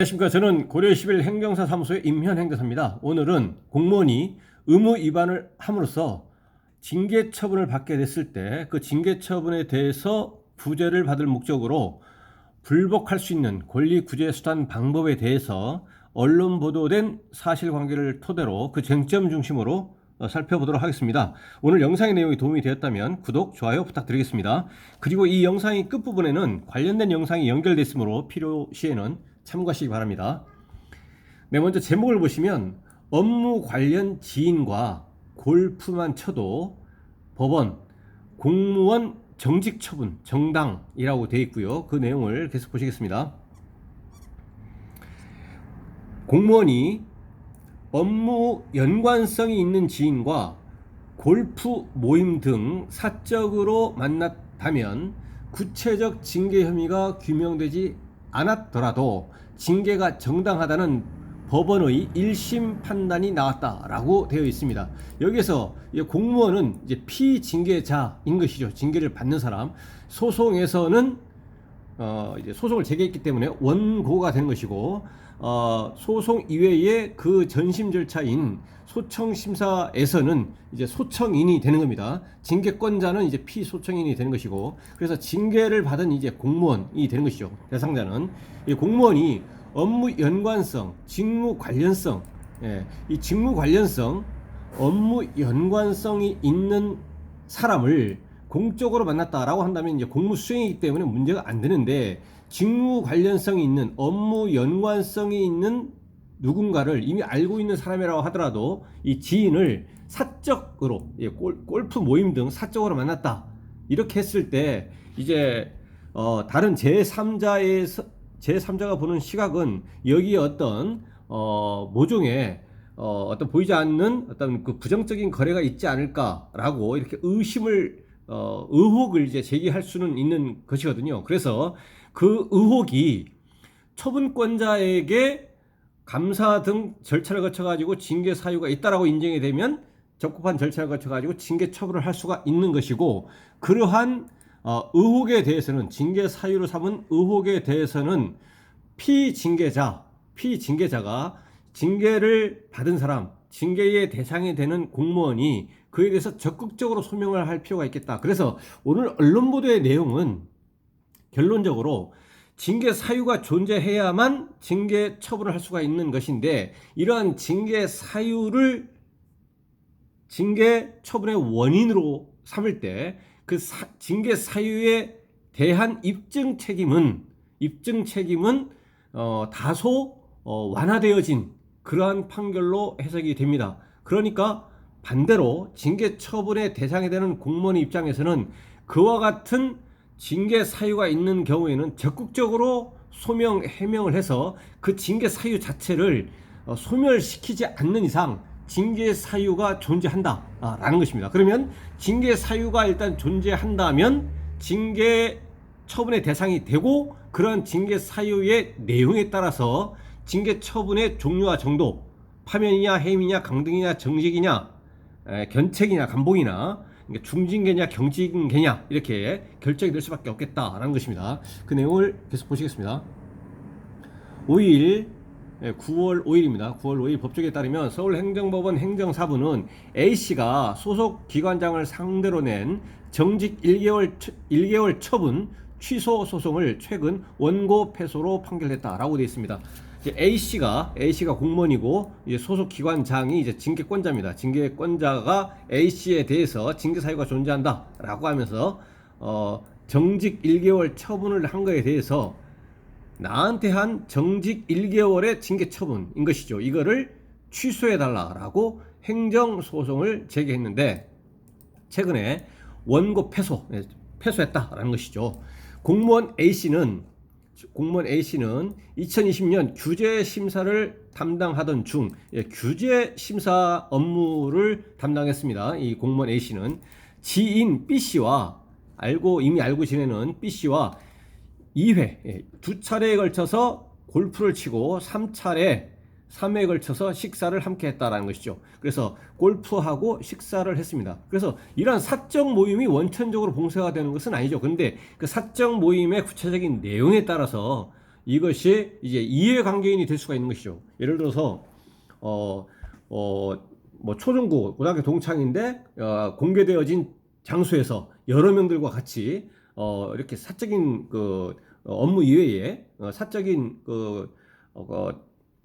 안녕하십니까. 저는 고려 11 행정사 사무소의 임현 행정사입니다. 오늘은 공무원이 의무 위반을 함으로써 징계 처분을 받게 됐을 때 그 징계 처분에 대해서 구제를 받을 목적으로 불복할 수 있는 권리 구제 수단 방법에 대해서 언론 보도된 사실관계를 토대로 그 쟁점 중심으로 살펴보도록 하겠습니다. 오늘 영상의 내용이 도움이 되었다면 구독, 좋아요 부탁드리겠습니다. 그리고 이 영상의 끝부분에는 관련된 영상이 연결되어 있으므로 필요시에는 참고하시기 바랍니다. 네, 먼저 제목을 보시면 업무 관련 지인과 골프만 쳐도 법원 공무원 정직 처분 정당이라고 되어 있고요. 그 내용을 계속 보시겠습니다. 공무원이 업무 연관성이 있는 지인과 골프 모임 등 사적으로 만났다면 구체적 징계 혐의가 규명되지 않았더라도 징계가 정당하다는 법원의 1심 판단이 나왔다라고 되어 있습니다. 여기서 공무원은 이제 피징계자인 것이죠. 징계를 받는 사람. 소송에서는 이제 소송을 제기했기 때문에 원고가 되는 것이고, 소송 이외에 그 전심 절차인 소청 심사에서는 이제 소청인이 되는 겁니다. 징계권자는 이제 피소청인이 되는 것이고, 그래서 징계를 받은 이제 공무원이 되는 것이죠. 대상자는 이 공무원이 업무 연관성, 직무 관련성, 이 직무 관련성, 업무 연관성이 있는 사람을 공적으로 만났다라고 한다면 이제 공무 수행이기 때문에 문제가 안 되는데, 직무 관련성이 있는, 업무 연관성이 있는 누군가를 이미 알고 있는 사람이라고 하더라도 이 지인을 사적으로, 골프 모임 등 사적으로 만났다 이렇게 했을 때 이제 다른 제3자가 보는 시각은 여기에 어떤 모종의 어떤 보이지 않는 어떤 그 부정적인 거래가 있지 않을까라고 이렇게 의혹을 이제 제기할 수는 있는 것이거든요. 그래서 그 의혹이 처분권자에게 감사 등 절차를 거쳐가지고 징계 사유가 있다라고 인정이 되면 적법한 절차를 거쳐가지고 징계 처분을 할 수가 있는 것이고, 그러한 의혹에 대해서는, 징계 사유로 삼은 의혹에 대해서는 피징계자가 징계를 받은 사람, 징계의 대상이 되는 공무원이 그에 대해서 적극적으로 소명을 할 필요가 있겠다. 그래서 오늘 언론 보도의 내용은 결론적으로 징계 사유가 존재해야만 징계 처분을 할 수가 있는 것인데, 이러한 징계 사유를 징계 처분의 원인으로 삼을 때 그 징계 사유에 대한 입증 책임은 다소 완화되어진 그러한 판결로 해석이 됩니다. 그러니까 반대로 징계 처분의 대상이 되는 공무원의 입장에서는 그와 같은 징계 사유가 있는 경우에는 적극적으로 소명 해명을 해서 그 징계 사유 자체를 소멸시키지 않는 이상 징계 사유가 존재한다라는 것입니다. 그러면 징계 사유가 일단 존재한다면 징계 처분의 대상이 되고, 그런 징계 사유의 내용에 따라서 징계 처분의 종류와 정도, 파면이냐 해임이냐 강등이냐 정직이냐 견책이냐 감봉이냐 중징계냐 경징계냐 이렇게 결정이 될 수밖에 없겠다라는 것입니다. 그 내용을 계속 보시겠습니다. 9월 5일입니다. 9월 5일 법조계에 따르면 서울행정법원 행정사부는 A씨가 소속 기관장을 상대로 낸 정직 1개월 처분 취소 소송을 최근 원고 패소로 판결했다라고 되어 있습니다. A씨가 공무원이고, 이제 소속 기관장이 이제 징계권자입니다. 징계권자가 A씨에 대해서 징계 사유가 존재한다라고 하면서 정직 1개월 처분을 한 거에 대해서 나한테 한 정직 1개월의 징계 처분인 것이죠. 이거를 취소해달라라고 행정소송을 제기했는데, 최근에 원고 패소했다라는 것이죠. 공무원 A씨는 2020년 규제 심사를 담당하던 중 규제 심사 업무를 담당했습니다. 이 공무원 A씨는 지인 B씨와 이미 알고 지내는 B씨와 2회, 2차례에 걸쳐서 골프를 치고 3회에 걸쳐서 식사를 함께 했다라는 것이죠. 그래서 골프하고 식사를 했습니다. 그래서 이러한 사적 모임이 원천적으로 봉쇄가 되는 것은 아니죠. 그런데 그 사적 모임의 구체적인 내용에 따라서 이것이 이제 이해관계인이 될 수가 있는 것이죠. 예를 들어서 뭐 초중고 고등학교 동창인데 공개되어진 장소에서 여러 명들과 같이 이렇게 사적인 그 업무 이외에 사적인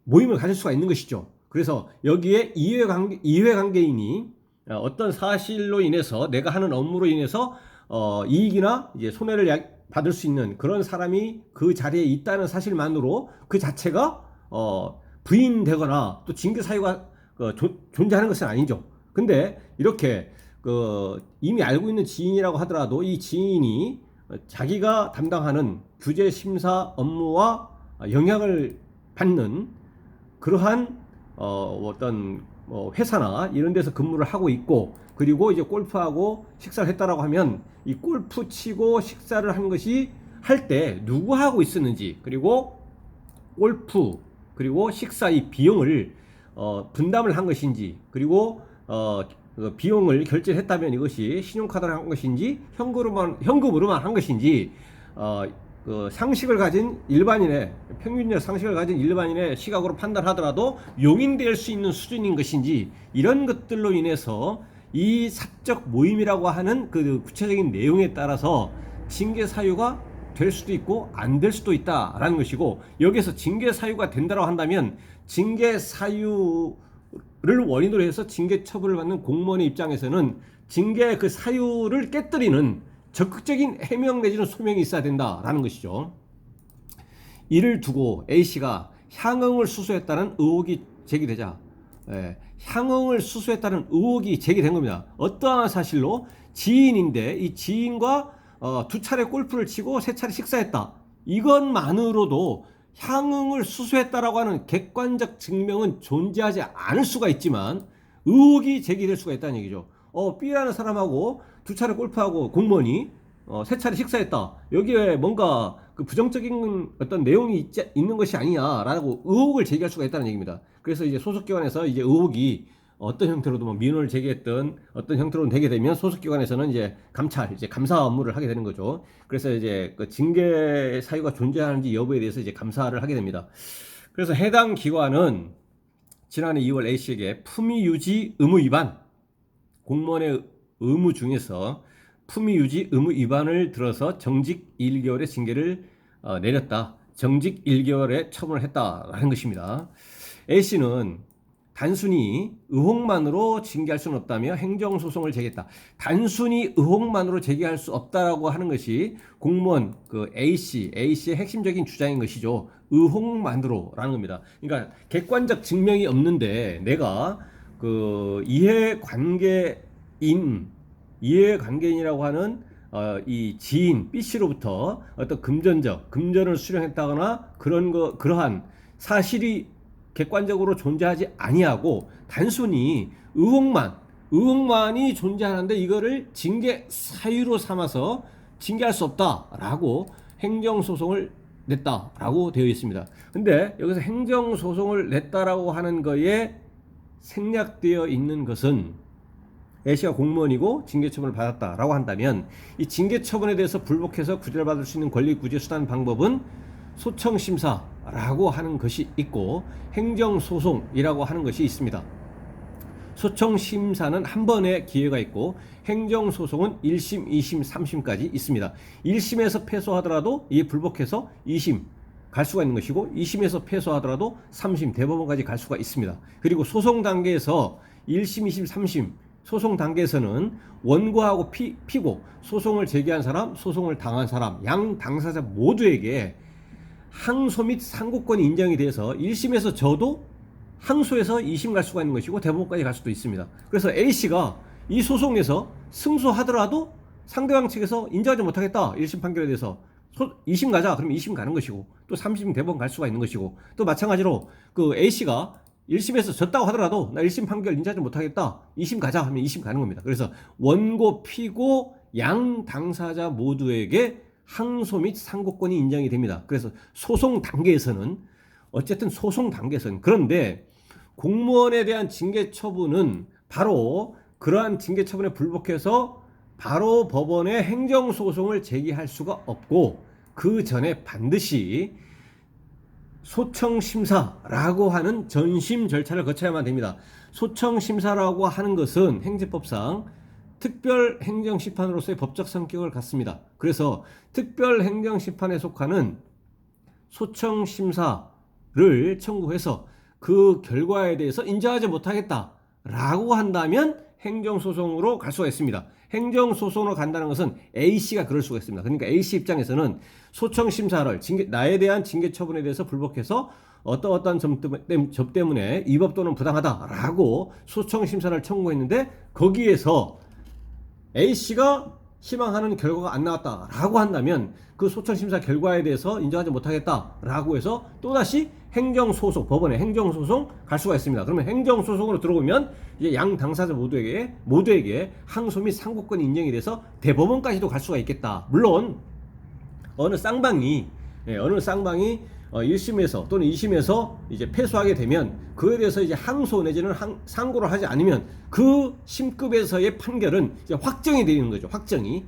모임을 가질 수가 있는 것이죠. 그래서 여기에 이해관계인이 어떤 사실로 인해서 내가 하는 업무로 인해서 이익이나 이제 손해를 받을 수 있는 그런 사람이 그 자리에 있다는 사실만으로 그 자체가 부인되거나 또 징계 사유가 존재하는 것은 아니죠. 근데 이렇게 이미 알고 있는 지인이라고 하더라도 이 지인이 자기가 담당하는 규제 심사 업무와 영향을 받는 그러한 어떤 회사나 이런 데서 근무를 하고 있고, 그리고 이제 골프하고 식사를 했다라고 하면 이 골프 치고 식사를 한 것이 할 때 누구하고 있었는지, 그리고 골프 그리고 식사 이 비용을 분담을 한 것인지, 그리고 그 비용을 결제를 했다면 이것이 신용카드로 한 것인지 현금으로만 한 것인지, 그 상식을 가진 일반인의 평균적 상식을 가진 일반인의 시각으로 판단하더라도 용인될 수 있는 수준인 것인지, 이런 것들로 인해서 이 사적 모임이라고 하는 그 구체적인 내용에 따라서 징계 사유가 될 수도 있고 안 될 수도 있다라는 것이고, 여기서 징계 사유가 된다고 한다면 징계 사유를 원인으로 해서 징계 처벌을 받는 공무원의 입장에서는 징계 그 사유를 깨뜨리는 적극적인 해명 내지는 소명이 있어야 된다라는 것이죠. 이를 두고 A씨가 향응을 수수했다는 의혹이 제기되자, 향응을 수수했다는 의혹이 제기된 겁니다. 어떠한 사실로 지인인데 이 지인과 두 차례 골프를 치고 세 차례 식사했다, 이것만으로도 향응을 수수했다라고 하는 객관적 증명은 존재하지 않을 수가 있지만 의혹이 제기될 수가 있다는 얘기죠. B라는 사람하고 두 차례 골프하고 공무원이 세 차례 식사했다, 여기에 뭔가 그 부정적인 어떤 내용이 있는 것이 아니냐라고 의혹을 제기할 수가 있다는 얘기입니다. 그래서 이제 소속기관에서 이제 의혹이 어떤 형태로도 뭐 민원을 제기했던 어떤 형태로 되게 되면 소속기관에서는 이제 감사 업무를 하게 되는 거죠. 그래서 이제 그 징계 사유가 존재하는지 여부에 대해서 이제 감사를 하게 됩니다. 그래서 해당 기관은 지난해 2월 A씨에게 품위 유지 의무 위반, 공무원의 의무 중에서 품위 유지 의무 위반을 들어서 정직 1개월의 징계를 내렸다, 정직 1개월의 처분을 했다라는 것입니다. A씨는 단순히 의혹만으로 징계할 수는 없다며 행정소송을 제기했다. 단순히 의혹만으로 제기할 수 없다라고 하는 것이 공무원 그 A씨의 핵심적인 주장인 것이죠. 의혹만으로라는 겁니다. 그러니까 객관적 증명이 없는데 내가 그 이해관계인이라고 하는 이 지인 B씨로부터 어떤 금전을 수령했다거나 그러한 사실이 객관적으로 존재하지 아니하고 단순히 의혹만이 존재하는데 이거를 징계 사유로 삼아서 징계할 수 없다라고 행정소송을 냈다라고 되어 있습니다. 근데 여기서 행정소송을 냈다라고 하는 거에 생략되어 있는 것은 A씨가 공무원이고 징계처분을 받았다라고 한다면 이 징계처분에 대해서 불복해서 구제를 받을 수 있는 권리구제 수단 방법은 소청심사라고 하는 것이 있고 행정소송이라고 하는 것이 있습니다. 소청심사는 한 번의 기회가 있고 행정소송은 1심, 2심, 3심까지 있습니다. 1심에서 패소하더라도 이에 불복해서 2심 갈 수가 있는 것이고 2심에서 패소하더라도 3심 대법원까지 갈 수가 있습니다. 그리고 소송 단계에서 1심, 2심, 3심 소송 단계에서는 원고하고 피고, 소송을 제기한 사람, 소송을 당한 사람, 양 당사자 모두에게 항소 및 상고권이 인정이 돼서 1심에서 져도 항소해서 2심 갈 수가 있는 것이고 대법원까지 갈 수도 있습니다. 그래서 A씨가 이 소송에서 승소하더라도 상대방 측에서 인정하지 못하겠다, 1심 판결에 대해서 2심 가자 그러면 2심 가는 것이고, 또 3심 대법원 갈 수가 있는 것이고, 또 마찬가지로 그 A씨가 1심에서 졌다고 하더라도 나 1심 판결 인정하지 못하겠다, 2심 가자 하면 2심 가는 겁니다. 그래서 원고, 피고, 양 당사자 모두에게 항소 및 상고권이 인정이 됩니다. 그래서 소송 단계에서는 그런데 공무원에 대한 징계 처분은 바로 그러한 징계 처분에 불복해서 바로 법원에 행정소송을 제기할 수가 없고, 그 전에 반드시 소청심사라고 하는 전심 절차를 거쳐야만 됩니다. 소청심사라고 하는 것은 행정법상 특별행정심판으로서의 법적 성격을 갖습니다. 그래서 특별행정심판에 속하는 소청심사를 청구해서 그 결과에 대해서 인정하지 못하겠다라고 한다면 행정소송으로 갈 수가 있습니다. 행정소송으로 간다는 것은 A씨가 그럴 수가 있습니다. 그러니까 A씨 입장에서는 소청심사를 나에 대한 징계처분에 대해서 불복해서 어떠한 점 때문에 위법 또는 부당하다라고 소청심사를 청구했는데 거기에서 A씨가 희망하는 결과가 안 나왔다라고 한다면 그 소청심사 결과에 대해서 인정하지 못하겠다라고 해서 또다시 행정소송, 법원에 행정소송 갈 수가 있습니다. 그러면 행정소송으로 들어오면 이제 양 당사자 모두에게 항소 및 상고권이 인정이 돼서 대법원까지도 갈 수가 있겠다. 물론 어느 쌍방이 1심에서 또는 2심에서 이제 패소하게 되면 그에 대해서 이제 항소 내지는 상고를 하지 않으면 그 심급에서의 판결은 이제 확정이 되는 거죠. 확정이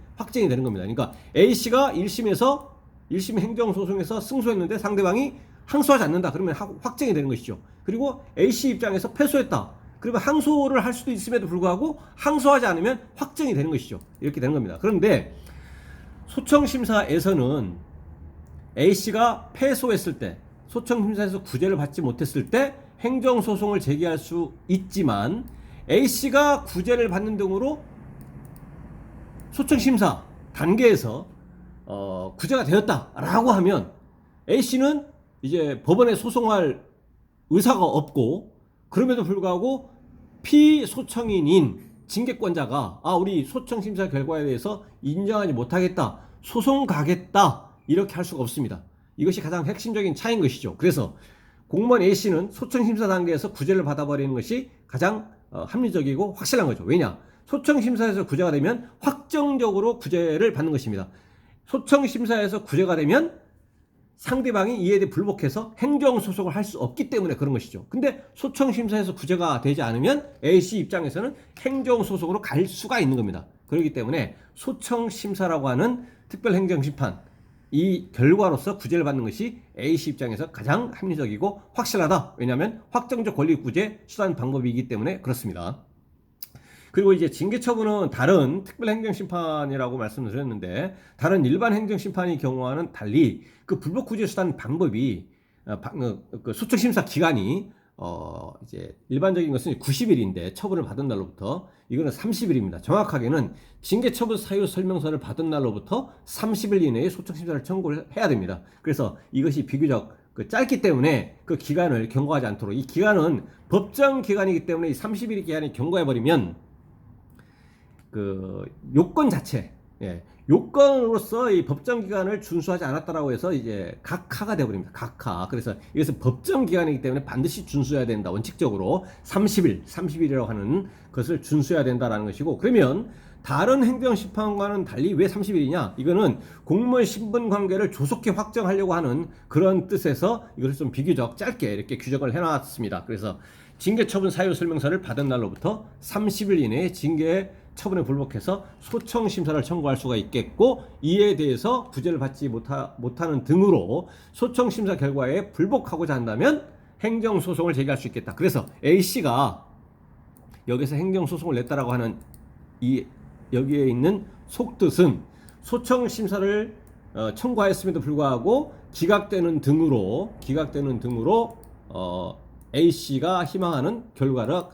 되는 겁니다. 그러니까 A씨가 1심 행정소송에서 승소했는데 상대방이 항소하지 않는다. 그러면 확정이 되는 것이죠. 그리고 A씨 입장에서 패소했다. 그러면 항소를 할 수도 있음에도 불구하고 항소하지 않으면 확정이 되는 것이죠. 이렇게 되는 겁니다. 그런데 소청심사에서는 A씨가 패소했을 때, 소청심사에서 구제를 받지 못했을 때 행정소송을 제기할 수 있지만 A씨가 구제를 받는 등으로 소청심사 단계에서 구제가 되었다라고 하면 A씨는 이제 법원에 소송할 의사가 없고 그럼에도 불구하고 피소청인인 징계권자가 우리 소청심사 결과에 대해서 인정하지 못하겠다, 소송 가겠다 이렇게 할 수가 없습니다. 이것이 가장 핵심적인 차이인 것이죠. 그래서 공무원 A씨는 소청심사 단계에서 구제를 받아버리는 것이 가장 합리적이고 확실한 거죠. 왜냐? 소청심사에서 구제가 되면 확정적으로 구제를 받는 것입니다. 소청심사에서 구제가 되면 상대방이 이에 대해 불복해서 행정소송을 할 수 없기 때문에 그런 것이죠. 근데 소청심사에서 구제가 되지 않으면 A씨 입장에서는 행정소송으로 갈 수가 있는 겁니다. 그렇기 때문에 소청심사라고 하는 특별행정심판 이 결과로서 구제를 받는 것이 A씨 입장에서 가장 합리적이고 확실하다. 왜냐하면 확정적 권리 구제 수단 방법이기 때문에 그렇습니다. 그리고 이제 징계처분은 다른 특별행정심판이라고 말씀을 드렸는데 다른 일반 행정심판의 경우와는 달리 그 불복구제 수단 방법이 그 소청심사 기간이 이제 일반적인 것은 90일인데 처분을 받은 날로부터 이거는 30일입니다. 정확하게는 징계처분 사유 설명서를 받은 날로부터 30일 이내에 소청심사를 청구를 해야 됩니다. 그래서 이것이 비교적 짧기 때문에 그 기간을 경과하지 않도록 이 기간은 법정 기간이기 때문에 이 30일 기간이 경과해버리면 그 요건 자체, 요건으로서 이 법정 기간을 준수하지 않았다라고 해서 이제 각하가 되어버립니다. 각하. 그래서 이것은 법정 기간이기 때문에 반드시 준수해야 된다. 원칙적으로 30일이라고 하는 것을 준수해야 된다라는 것이고, 그러면 다른 행정심판과는 달리 왜 30일이냐? 이거는 공무원 신분 관계를 조속히 확정하려고 하는 그런 뜻에서 이것을 좀 비교적 짧게 이렇게 규정을 해놨습니다. 그래서 징계처분 사유 설명서를 받은 날로부터 30일 이내에 징계 처분에 불복해서 소청심사를 청구할 수가 있겠고, 이에 대해서 구제를 받지 못하는 등으로 소청심사 결과에 불복하고자 한다면 행정소송을 제기할 수 있겠다. 그래서 A씨가 여기서 행정소송을 냈다라고 하는 여기에 있는 속뜻은 소청심사를 청구하였음에도 불구하고 기각되는 등으로 A씨가 희망하는 결과가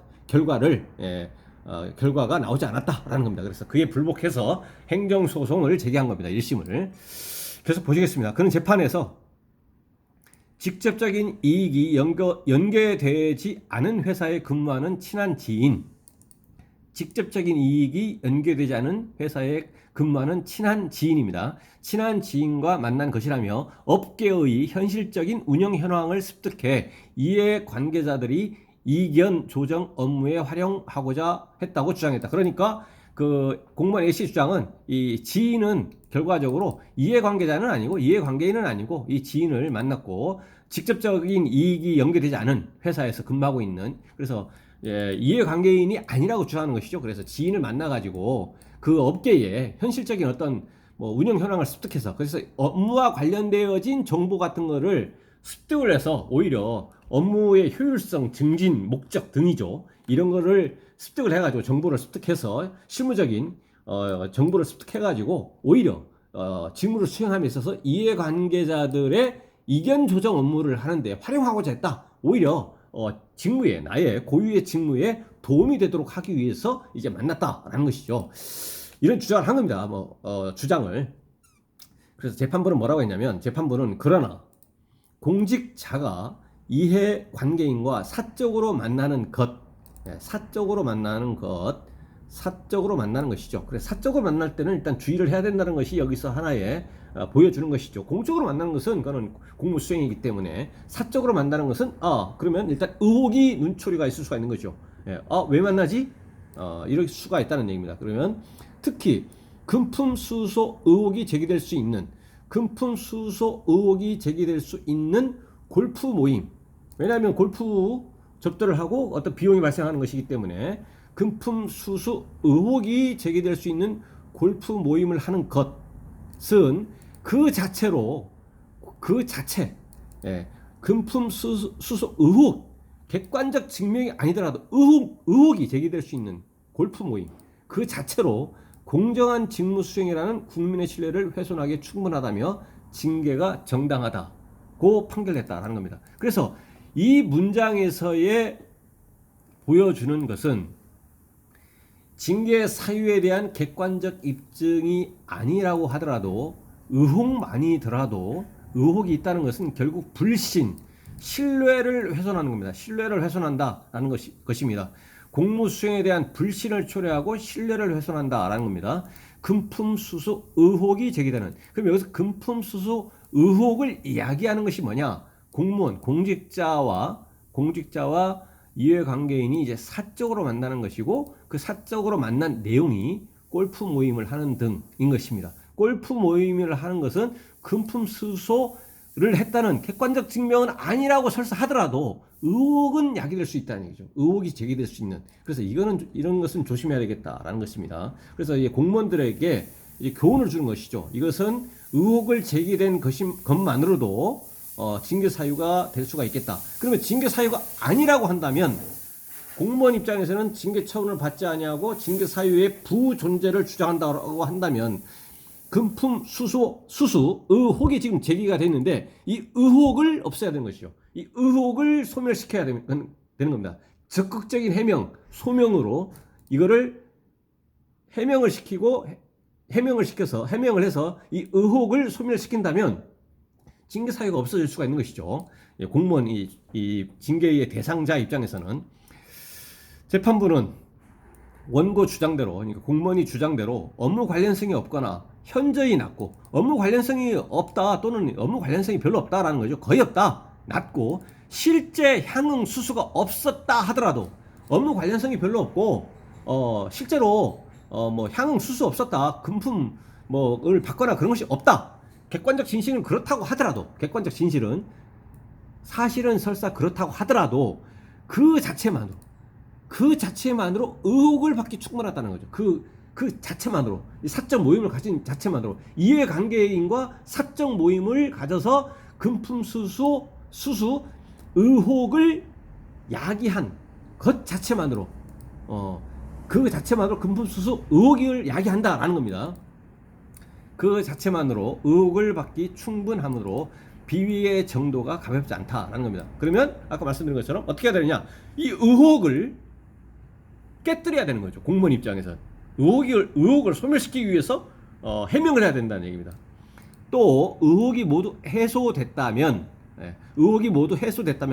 나오지 않았다라는 겁니다. 그래서 그에 불복해서 행정소송을 제기한 겁니다. 1심을. 계속 보시겠습니다. 그는 재판에서 직접적인 이익이 연계되지 않은 회사에 근무하는 친한 지인, 직접적인 이익이 연계되지 않은 회사에 근무하는 친한 지인입니다. 친한 지인과 만난 것이라며 업계의 현실적인 운영 현황을 습득해 이해 관계자들이 이견 조정 업무에 활용하고자 했다고 주장했다. 그러니까 그 공무원 A씨 주장은 이 지인은 결과적으로 이해관계자는 아니고 이해관계인은 아니고 이 지인을 만났고 직접적인 이익이 연계되지 않은 회사에서 근무하고 있는, 그래서 이해관계인이 아니라고 주장하는 것이죠. 그래서 지인을 만나가지고 그 업계에 현실적인 어떤 운영 현황을 습득해서 그래서 업무와 관련되어진 정보 같은 거를 습득을 해서 오히려 업무의 효율성 증진 목적 등이죠. 이런 거를 습득을 해가지고 정보를 습득해서 실무적인 정보를 습득해가지고 오히려 직무를 수행함에 있어서 이해관계자들의 이견 조정 업무를 하는데 활용하고자 했다. 오히려 직무에 나의 고유의 직무에 도움이 되도록 하기 위해서 이제 만났다라는 것이죠. 이런 주장을 한 겁니다. 주장을. 그래서 재판부는 뭐라고 했냐면 재판부는 그러나 공직자가 이해관계인과 사적으로 만나는 것, 사적으로 만나는 것이죠. 그래서 사적으로 만날 때는 일단 주의를 해야 된다는 것이 여기서 하나의 보여주는 것이죠. 공적으로 만나는 것은 그거는 공무 수행이기 때문에 사적으로 만나는 것은 그러면 일단 의혹이 눈초리가 있을 수가 있는 거죠. 왜 만나지? 이럴 수가 있다는 얘기입니다. 그러면 특히 금품 수수소 의혹이 제기될 수 있는 골프 모임. 왜냐하면 골프 접대를 하고 어떤 비용이 발생하는 것이기 때문에 금품 수수 의혹이 제기될 수 있는 골프 모임을 하는 것은 그 자체 금품 수수 의혹 객관적 증명이 아니더라도 의혹이 제기될 수 있는 골프 모임 그 자체로 공정한 직무 수행이라는 국민의 신뢰를 훼손하기에 충분하다며 징계가 정당하다고 판결했다라는 겁니다. 그래서 이 문장에서의 보여주는 것은 징계 사유에 대한 객관적 입증이 아니라고 하더라도 의혹만이더라도 의혹이 있다는 것은 결국 불신, 신뢰를 훼손하는 겁니다. 신뢰를 훼손한다라는 것입니다. 공무 수행에 대한 불신을 초래하고 신뢰를 훼손한다라는 겁니다. 금품 수수 의혹이 제기되는. 그럼 여기서 금품 수수 의혹을 이야기하는 것이 뭐냐? 공무원, 공직자와 이해관계인이 이제 사적으로 만나는 것이고 그 사적으로 만난 내용이 골프 모임을 하는 등인 것입니다. 골프 모임을 하는 것은 금품 수수를 했다는 객관적 증명은 아니라고 설사 하더라도 의혹은 야기될 수 있다는 얘기죠. 의혹이 제기될 수 있는. 그래서 이런 것은 조심해야 되겠다라는 것입니다. 그래서 이제 공무원들에게 이제 교훈을 주는 것이죠. 이것은 의혹을 제기된 것만으로도 징계 사유가 될 수가 있겠다. 그러면 징계 사유가 아니라고 한다면 공무원 입장에서는 징계 처분을 받지 아니하고 징계 사유의 부존재를 주장한다고 한다면 금품 수수 의혹이 지금 제기가 됐는데 이 의혹을 없애야 되는 것이죠. 이 의혹을 소멸시켜야 되는 겁니다. 적극적인 소명으로 이거를 해명을 해서 이 의혹을 소멸시킨다면 징계 사유가 없어질 수가 있는 것이죠. 공무원 이 징계의 대상자 입장에서는 재판부는 원고 주장대로, 그러니까 공무원이 주장대로 업무 관련성이 없거나 현저히 낮고 업무 관련성이 없다 또는 업무 관련성이 별로 없다라는 거죠. 거의 없다, 낮고 실제 향응 수수가 없었다 하더라도 업무 관련성이 별로 없고 실제로 향응 수수 없었다, 금품 을 받거나 그런 것이 없다. 객관적 진실은 그렇다고 하더라도 사실은 설사 그렇다고 하더라도 그 자체만으로 의혹을 받기 충분하다는 거죠. 그 자체만으로 사적 모임을 가진 자체만으로 이해관계인과 사적 모임을 가져서 금품 수수 의혹을 야기한 것 자체만으로 금품 수수 의혹을 야기한다라는 겁니다. 그 자체만으로 의혹을 받기 충분하므로 비위의 정도가 가볍지 않다라는 겁니다. 그러면 아까 말씀드린 것처럼 어떻게 해야 되느냐? 이 의혹을 깨뜨려야 되는 거죠. 공무원 입장에서 의혹을 소멸시키기 위해서 해명을 해야 된다는 얘기입니다. 또 의혹이 모두 해소됐다면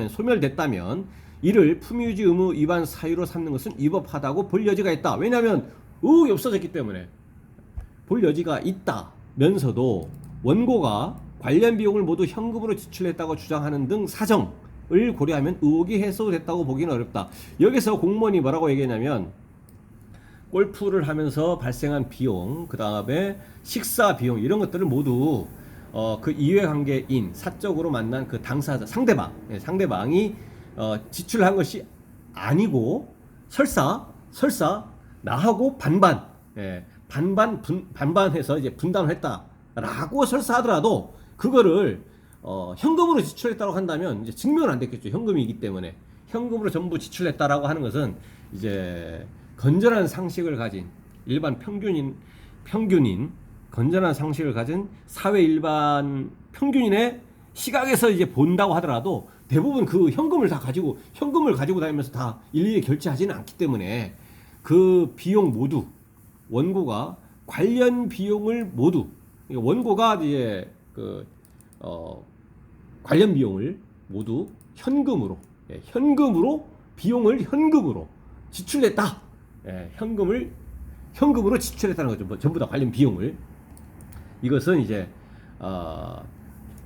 소멸됐다면 이를 품위유지 의무 위반 사유로 삼는 것은 위법하다고 볼 여지가 있다. 왜냐하면 의혹이 없어졌기 때문에 볼 여지가 있다면서도 원고가 관련 비용을 모두 현금으로 지출했다고 주장하는 등 사정을 고려하면 의혹이 해소됐다고 보기는 어렵다. 여기서 공무원이 뭐라고 얘기했냐면 골프를 하면서 발생한 비용, 그 다음에 식사 비용 이런 것들을 모두 그 이해관계인 사적으로 만난 그 당사자 상대방이 지출한 것이 아니고 설사 나하고 반반해서 이제 분담을 했다라고 설사 하더라도 그거를 현금으로 지출했다고 한다면 이제 증명은 안 됐겠죠. 현금이기 때문에 현금으로 전부 지출했다라고 하는 것은 이제 건전한 상식을 가진 일반 평균인 건전한 상식을 가진 사회 일반 평균인의 시각에서 이제 본다고 하더라도 대부분 그 현금을 가지고 다니면서 다 일일이 결제하지는 않기 때문에 그 비용 모두 원고가 관련 비용을 모두 원고가 이제 관련 비용을 모두 현금으로 비용을 현금으로 지출했다. 현금으로 지출했다는 거죠. 뭐 전부 다 관련 비용을. 이것은 이제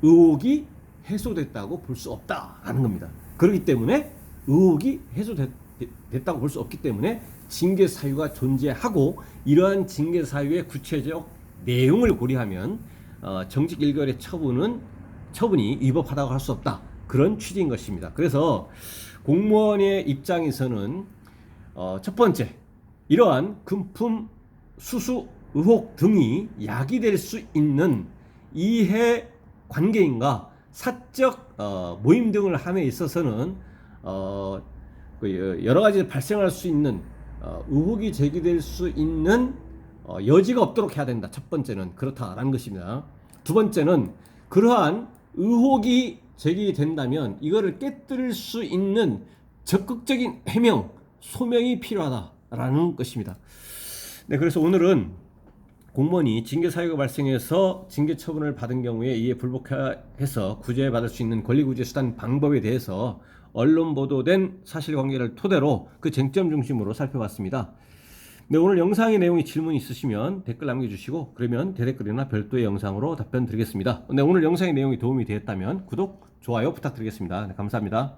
의혹이 해소됐다고 볼 수 없다라는 겁니다. 그렇기 때문에 의혹이 해소됐다고 볼 수 없기 때문에 징계 사유가 존재하고 이러한 징계 사유의 구체적 내용을 고려하면 정직 1개월의 처분이 위법하다고 할 수 없다. 그런 취지인 것입니다. 그래서 공무원의 입장에서는 첫 번째, 이러한 금품 수수 의혹 등이 야기될 수 있는 이해 관계인과 사적 모임 등을 함에 있어서는 여러 가지 발생할 수 있는 의혹이 제기될 수 있는 여지가 없도록 해야 된다. 첫 번째는 그렇다라는 것입니다. 두 번째는 그러한 의혹이 제기된다면 이거를 깨뜨릴 수 있는 적극적인 해명, 소명이 필요하다라는 것입니다. 네, 그래서 오늘은 공무원이 징계 사유가 발생해서 징계 처분을 받은 경우에 이에 불복해서 구제받을 수 있는 권리구제 수단 방법에 대해서 언론 보도된 사실관계를 토대로 그 쟁점 중심으로 살펴봤습니다. 네, 오늘 영상의 내용이 질문 있으시면 댓글 남겨주시고 그러면 대댓글이나 별도의 영상으로 답변 드리겠습니다. 네, 오늘 영상의 내용이 도움이 되었다면 구독, 좋아요 부탁드리겠습니다. 네, 감사합니다.